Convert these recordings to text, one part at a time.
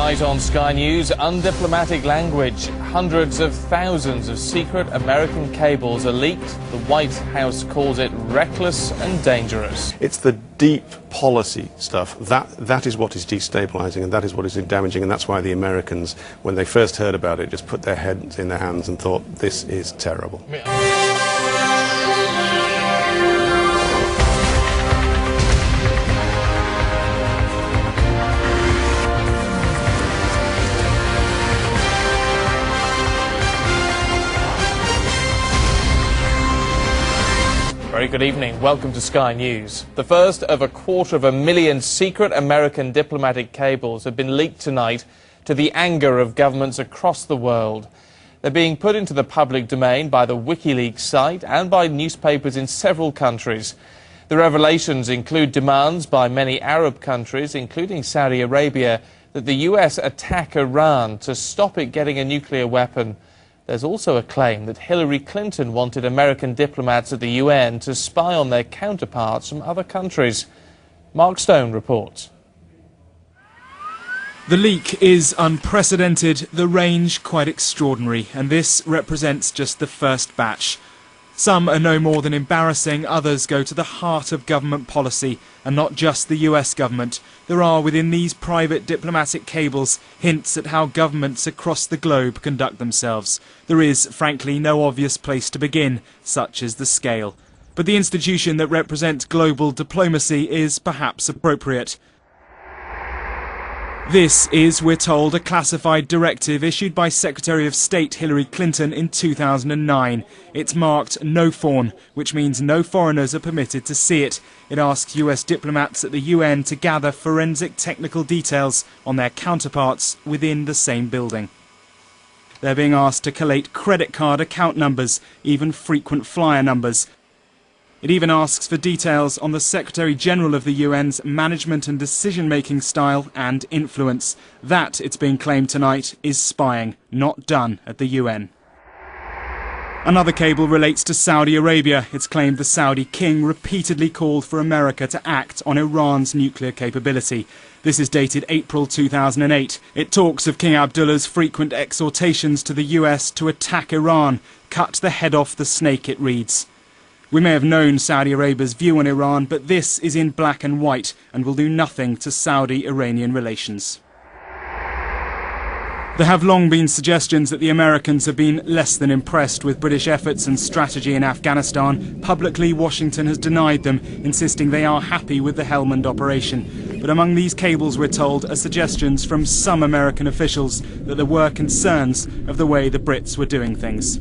Tonight on Sky News, undiplomatic language. Hundreds of thousands of secret American cables are leaked. The White House calls it reckless and dangerous. It's the deep policy stuff. That is what is destabilizing, and that is what is damaging, and that's why the Americans, when they first heard about it, just put their heads in their hands and thought, this is terrible. Very good evening. Welcome to Sky News. The first of 250,000 secret American diplomatic cables have been leaked tonight to the anger of governments across the world. They're being put into the public domain by the WIKILEAKS site and by newspapers in several countries. The revelations include demands by many Arab countries, including Saudi Arabia, that the US attack Iran to stop it getting a nuclear weapon. There's also a claim that Hillary Clinton wanted American diplomats at the UN to spy on their counterparts from other countries. Mark Stone reports. The leak is unprecedented, the range quite extraordinary, and this represents just the first batch. Some are no more than embarrassing, others go to the heart of government policy, and not just the US government. There are within these private diplomatic cables hints at how governments across the globe conduct themselves. There is, frankly, no obvious place to begin, such is the scale. But the institution that represents global diplomacy is perhaps appropriate. This is, we're told, a classified directive issued by Secretary of State Hillary Clinton in 2009. It's marked No Foreign, which means no foreigners are permitted to see it. It asks US diplomats at the UN to gather forensic technical details on their counterparts within the same building. They're being asked to collate credit card account numbers, even frequent flyer numbers. It even asks for details on the Secretary-General of the UN's management and decision-making style and influence. That, it's being claimed tonight, is spying, not done at the UN. Another cable relates to Saudi Arabia. It's claimed the Saudi king repeatedly called for America to act on Iran's nuclear capability. This is dated April 2008. It talks of King Abdullah's frequent exhortations to the US to attack Iran. Cut the head off the snake, it reads. We may have known Saudi Arabia's view on Iran, but this is in black and white and will do nothing to Saudi-Iranian relations. There have long been suggestions that the Americans have been less than impressed with British efforts and strategy in Afghanistan. Publicly, Washington has denied them, insisting they are happy with the Helmand operation. But among these cables, we're told, are suggestions from some American officials that there were concerns of the way the Brits were doing things.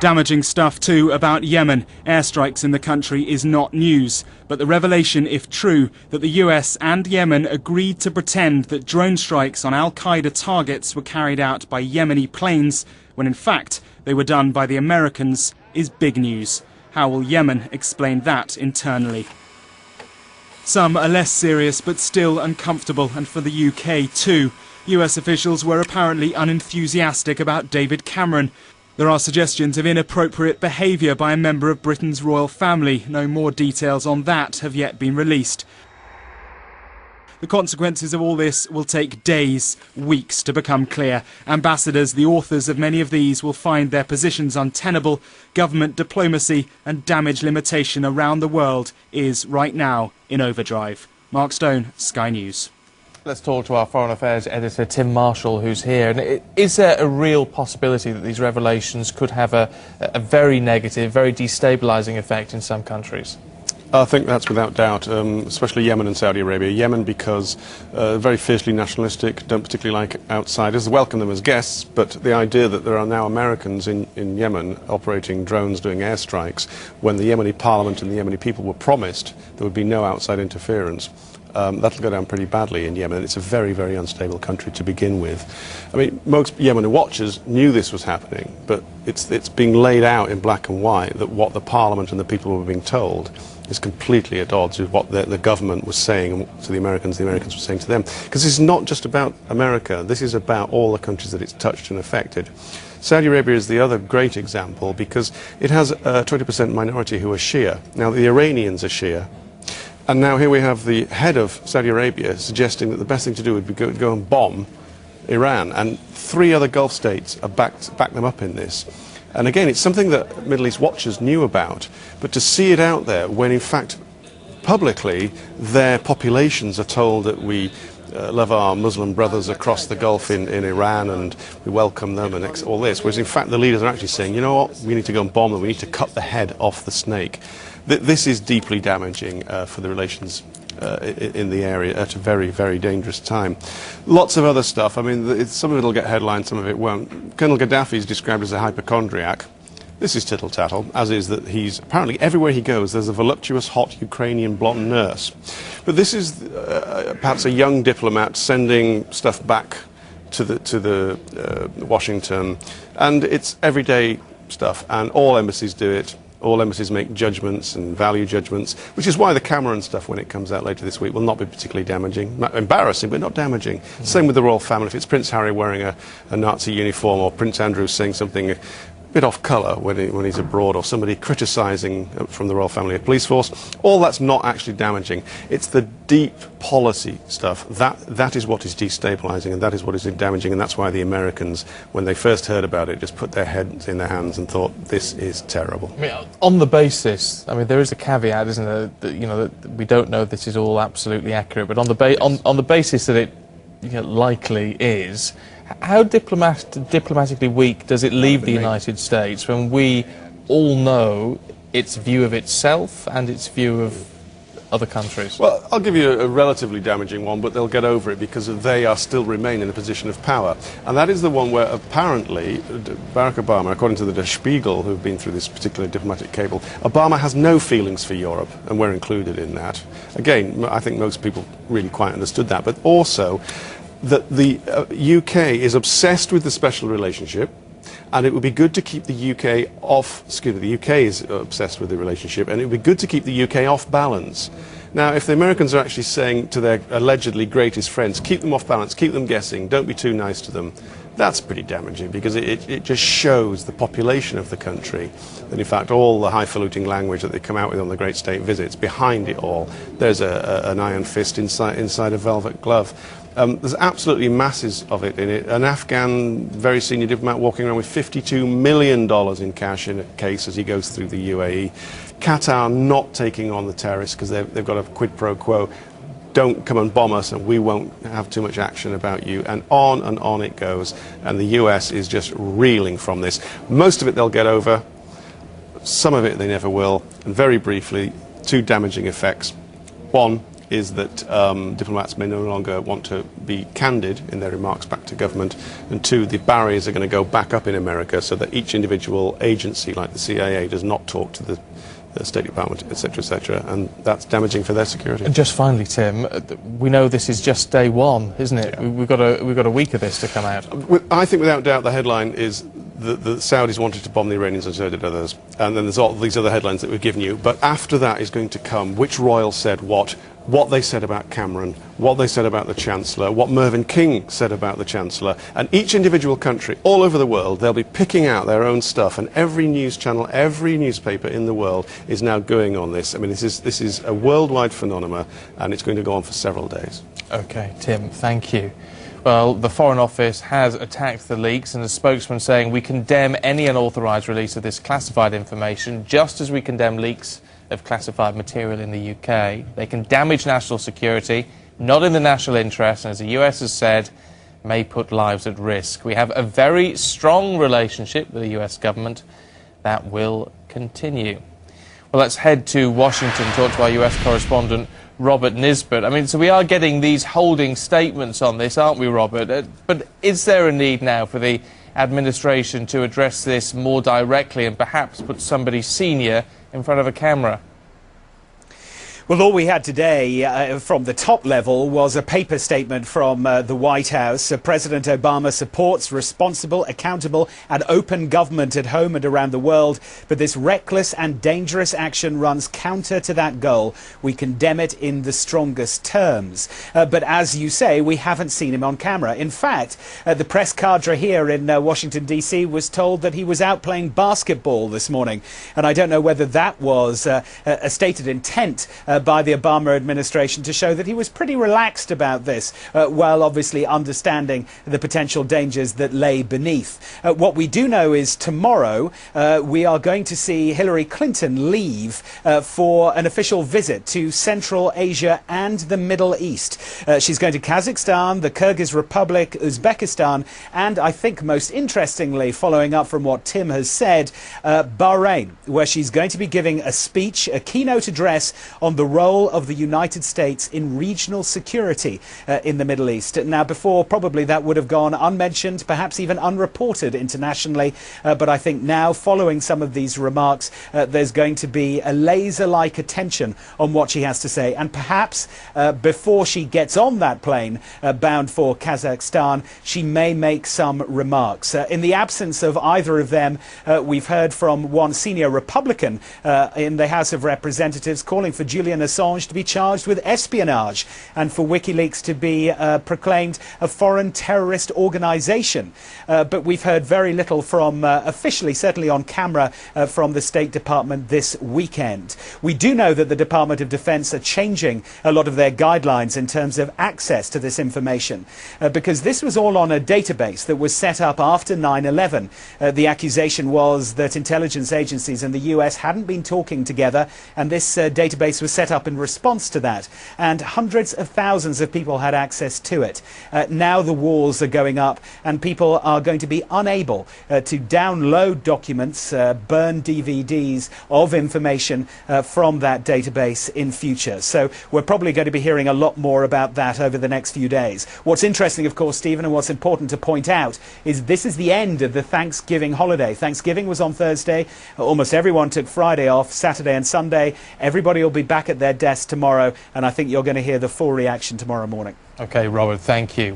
Damaging stuff too about Yemen. Airstrikes in the country is not news. But the revelation, if true, that the US and Yemen agreed to pretend that drone strikes on al-Qaeda targets were carried out by Yemeni planes, when in fact they were done by the Americans, is big news. How will Yemen explain that internally? Some are less serious but still uncomfortable, and for the UK too. US officials were apparently unenthusiastic about David Cameron. There are suggestions of inappropriate behaviour by a member of Britain's royal family. No more details on that have yet been released. The consequences of all this will take days, weeks to become clear. Ambassadors, the authors of many of these, will find their positions untenable. Government diplomacy and damage limitation around the world is right now in overdrive. Mark Stone, Sky News. Let's talk to our Foreign Affairs editor, Tim Marshall, who's here. And is there a real possibility that these revelations could have a very negative, very destabilising effect in some countries? I think that's without doubt, especially Yemen and Saudi Arabia. Yemen because very fiercely nationalistic, don't particularly like outsiders, welcome them as guests, but the idea that there are now Americans in Yemen operating drones, doing airstrikes, when the Yemeni parliament and the Yemeni people were promised there would be no outside interference. That'll go down pretty badly in Yemen. It's a very, very unstable country to begin with. I mean, most Yemeni watchers knew this was happening, but it's being laid out in black and white that what the parliament and the people were being told is completely at odds with what the government was saying to the Americans were saying to them. Because this is not just about America, this is about all the countries that it's touched and affected. Saudi Arabia is the other great example because it has a 20% minority who are Shia. Now, the Iranians are Shia. And now here we have the head of Saudi Arabia suggesting that the best thing to do would be go and bomb Iran, and 3 other Gulf states are back them up in this. And again, it's something that Middle East watchers knew about, but to see it out there when in fact publicly their populations are told that we love our Muslim brothers across the Gulf in Iran and we welcome them and all this, whereas in fact the leaders are actually saying, you know what, we need to go and bomb them, we need to cut the head off the snake. This is deeply damaging for the relations in the area at a very, very dangerous time. Lots of other stuff. I mean, some of it will get headlines, some of it won't. Colonel Gaddafi is described as a hypochondriac. This is tittle-tattle, as is that he's apparently everywhere he goes there's a voluptuous, hot Ukrainian blonde nurse. But this is perhaps a young diplomat sending stuff back to Washington, and it's everyday stuff, and all embassies do it. All embassies make judgments and value judgments, which is why the Cameron stuff, when it comes out later this week, will not be particularly damaging. Embarrassing, but not damaging. Same with the royal family. If it's Prince Harry wearing a Nazi uniform, or Prince Andrew saying something a bit off colour when he's abroad, or somebody criticising from the royal family a police force, all that's not actually damaging. It's the deep policy stuff. That is what is destabilising, and that is what is damaging, and that's why the Americans, when they first heard about it, just put their heads in their hands and thought, this is terrible. I mean, on the basis, I mean, there is a caveat, isn't there, that, you know, that we don't know this is all absolutely accurate, but on the basis that it likely is, how diplomatically weak does it leave the United States when we all know its view of itself and its view of other countries? Well, I'll give you a relatively damaging one, but they'll get over it because they still remain in a position of power. And that is the one where apparently Barack Obama, according to the Der Spiegel, who've been through this particular diplomatic cable, Obama has no feelings for Europe, and we're included in that. Again, I think most people really quite understood that, but also that the UK is obsessed with the special relationship, and it would be good to keep the UK off, the UK is obsessed with the relationship, and it would be good to keep the UK off balance. Now, if the Americans are actually saying to their allegedly greatest friends, keep them off balance, keep them guessing, don't be too nice to them, that's pretty damaging, because it just shows the population of the country that in fact all the highfalutin language that they come out with on the great state visits, behind it all there's an iron fist inside a velvet glove. There's absolutely masses of it in it. An Afghan, very senior diplomat walking around with $52 million in cash in a case as he goes through the UAE. Qatar not taking on the terrorists because they've got a quid pro quo. Don't come and bomb us and we won't have too much action about you. And on it goes. And the US is just reeling from this. Most of it they'll get over. Some of it they never will. And very briefly, 2 damaging effects. One is that diplomats may no longer want to be candid in their remarks back to government, and 2, the barriers are going to go back up in America so that each individual agency like the CIA does not talk to the State Department, etc., and that's damaging for their security. And just finally, Tim, we know this is just day one, isn't it? Yeah. We've got a week of this to come out. I think without doubt the headline is the Saudis wanted to bomb the Iranians and so did others, and then there's all these other headlines that we've given you, but after that is going to come which royal said what they said about Cameron, what they said about the Chancellor, what Mervyn King said about the Chancellor, and each individual country all over the world, they'll be picking out their own stuff, and every news channel, every newspaper in the world is now going on this. I mean, this is a worldwide phenomenon, and it's going to go on for several days. Okay, Tim, thank you. Well, the Foreign Office has attacked the leaks, and a spokesman saying we condemn any unauthorised release of this classified information, just as we condemn leaks of classified material in the UK. They can damage national security, not in the national interest, and as the US has said, may put lives at risk. We have a very strong relationship with the US government that will continue. Well, let's head to Washington, talk to our US correspondent, Robert Nisbet. I mean, so we are getting these holding statements on this, aren't we, Robert? But is there a need now for the administration to address this more directly and perhaps put somebody senior in front of a camera? Well, all we had today from the top level was a paper statement from the White House. President Obama supports responsible, accountable and open government at home and around the world. But this reckless and dangerous action runs counter to that goal. We condemn it in the strongest terms. But as you say, we haven't seen him on camera. In fact, the press cadre here in Washington, D.C. was told that he was out playing basketball this morning. And I don't know whether that was a stated intent by the Obama administration to show that he was pretty relaxed about this, while obviously understanding the potential dangers that lay beneath. What we do know is tomorrow we are going to see Hillary Clinton leave for an official visit to Central Asia and the Middle East. She's going to Kazakhstan, the Kyrgyz Republic, Uzbekistan, and I think most interestingly, following up from what Tim has said, Bahrain, where she's going to be giving a speech, a keynote address on the role of the United States in regional security in the Middle East. Now, before, probably that would have gone unmentioned, perhaps even unreported internationally, but I think now, following some of these remarks, there's going to be a laser-like attention on what she has to say, and perhaps before she gets on that plane bound for Kazakhstan, she may make some remarks. In the absence of either of them, we've heard from one senior Republican in the House of Representatives calling for Julian Assange to be charged with espionage and for WikiLeaks to be proclaimed a foreign terrorist organization. But we've heard very little from officially, certainly on camera, from the State Department this weekend. We do know that the Department of Defense are changing a lot of their guidelines in terms of access to this information, because this was all on a database that was set up after 9/11. The accusation was that intelligence agencies in the US hadn't been talking together, and this database was set up in response to that, and hundreds of thousands of people had access to it. Now the walls are going up, and people are going to be unable to download documents, burn DVDs of information from that database in future. So we're probably going to be hearing a lot more about that over the next few days. What's interesting, of course, Stephen, and what's important to point out is this is the end of the Thanksgiving holiday. Thanksgiving was on Thursday. Almost everyone took Friday off, Saturday and Sunday. Everybody will be back at their desk tomorrow, and I think you're going to hear the full reaction tomorrow morning. Okay, Robert, thank you.